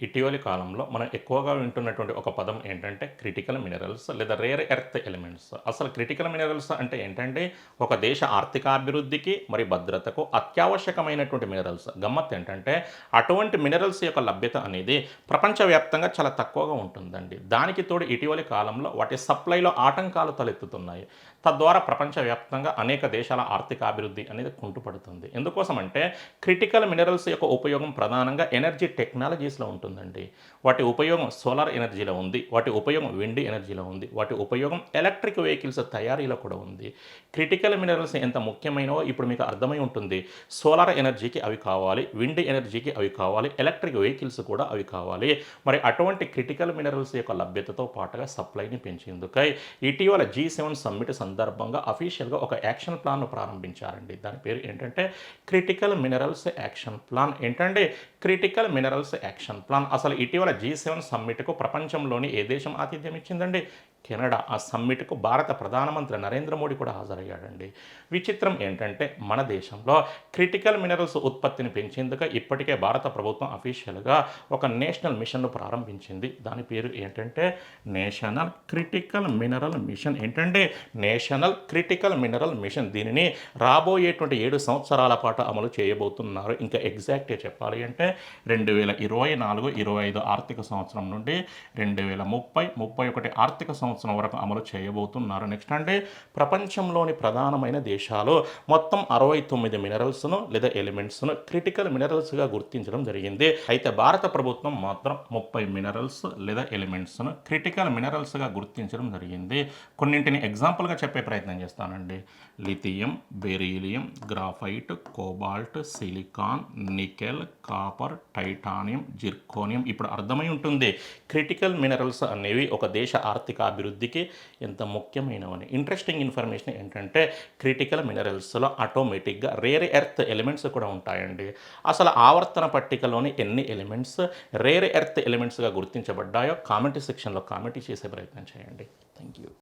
ఇటీవలి కాలంలో మనం ఎక్కువగా వింటున్నటువంటి ఒక పదం ఏంటంటే క్రిటికల్ మినరల్స్ లేదా రేర్ ఎర్త్ ఎలిమెంట్స్. అసలు క్రిటికల్ మినరల్స్ అంటే ఏంటంటే ఒక దేశ ఆర్థికాభివృద్ధికి మరి భద్రతకు అత్యావశ్యకమైనటువంటి మినరల్స్. గమ్మత్తు ఏంటంటే అటువంటి మినరల్స్ యొక్క లభ్యత అనేది ప్రపంచవ్యాప్తంగా చాలా తక్కువగా ఉంటుందండి. దానికి తోడు ఇటీవలి కాలంలో వాటి సప్లైలో ఆటంకాలు తలెత్తుతున్నాయి. తద్వారా ప్రపంచవ్యాప్తంగా అనేక దేశాల ఆర్థికాభివృద్ధి అనేది కుంటుపడుతుంది. ఎందుకోసం అంటే క్రిటికల్ మినరల్స్ యొక్క ఉపయోగం ప్రధానంగా ఎనర్జీ టెక్నాలజీస్‌లో ఉంటుందండి. వాటి ఉపయోగం సోలార్ ఎనర్జీలో ఉంది. వాటి ఉపయోగం విండ్ ఎనర్జీలో ఉంది. వాటి ఉపయోగం ఎలక్ట్రిక్ వెహికల్స్ తయారీలో కూడా ఉంది. క్రిటికల్ మినరల్స్ ఎంత ముఖ్యమైనవో ఇప్పుడు మీకు అర్థమై ఉంటుంది. సోలార్ ఎనర్జీకి అవి కావాలి. విండ్ ఎనర్జీకి అవి కావాలి. ఎలక్ట్రిక్ వెహికల్స్ కూడా అవి కావాలి. మరి అటువంటి క్రిటికల్ మినరల్స్ యొక్క లభ్యతతో పాటుగా సప్లైని పెంచేందుకై ఇటీవల G7 సమ్మిట్ సందర్భంగా అఫీషియల్‌గా ఒక యాక్షన్ ప్లాన్‌ను ప్రారంభించారండి. దాని పేరు ఏంటంటే క్రిటికల్ మినరల్స్ యాక్షన్ ప్లాన్. ఏంటంటే క్రిటికల్ మినరల్స్ యాక్షన్ ప్లాన్. అసలు ఇటీవల G7 సమ్మిట్‌కు ప్రపంచంలోని ఏ దేశం ఆతిథ్యం ఇచ్చిందండి? కెనడా. ఆ సమ్మిట్‌కు భారత ప్రధానమంత్రి నరేంద్ర మోడీ కూడా హాజరయ్యాడండి. విచిత్రం ఏంటంటే మన దేశంలో క్రిటికల్ మినరల్స్ ఉత్పత్తిని పెంచేందుకు ఇప్పటికే భారత ప్రభుత్వం అఫీషియల్‌గా ఒక నేషనల్ మిషన్‌ను ప్రారంభించింది. దాని పేరు ఏంటంటే నేషనల్ క్రిటికల్ మినరల్ మిషన్. ఏంటంటే నేషనల్ క్రిటికల్ మినరల్ మిషన్. దీనిని రాబోయేటువంటి 7 సంవత్సరాల పాటు అమలు చేయబోతున్నారు. ఇంకా ఎగ్జాక్ట్‌గా చెప్పాలి అంటే 2024, 25 ఆర్థిక సంవత్సరం నుండి 2030, 31 ఆర్థిక సంవత్సరం వరకు అమలు చేయబోతున్నారు. నెక్స్ట్ అంటే ప్రపంచంలోని ప్రధానమైన దేశాలు మొత్తం 69 మినరల్స్‌ను లేదా ఎలిమెంట్స్‌ను క్రిటికల్ మినరల్స్‌గా గుర్తించడం జరిగింది. అయితే భారత ప్రభుత్వం మాత్రం 30 మినరల్స్ లేదా ఎలిమెంట్స్‌ను క్రిటికల్ మినరల్స్‌గా గుర్తించడం జరిగింది. కొన్నింటిని ఎగ్జాంపుల్‌గా చెప్పే ప్రయత్నం చేస్తానండి. Lithium, beryllium, graphite, cobalt, silicon, nickel, copper, titanium, zirconium. ఇప్పుడు అర్థమై ఉంటుంది క్రిటికల్ మినరల్స్ అనేవి ఒక దేశ ఆర్థిక అభివృద్ధికి ఎంత ముఖ్యమైనవని. ఇంట్రెస్టింగ్ ఇన్ఫర్మేషన్ ఏంటంటే క్రిటికల్ మినరల్స్‌లో ఆటోమేటిక్‌గా రేర్ ఎర్త్ ఎలిమెంట్స్ కూడా ఉంటాయండి. అసలు ఆవర్తన పట్టికలోని ఎన్ని ఎలిమెంట్స్ రేర్ ఎర్త్ ఎలిమెంట్స్‌గా గుర్తించబడ్డాయో కామెంట్ సెక్షన్‌లో కామెంట్ చేసే ప్రయత్నం చేయండి. Thank you.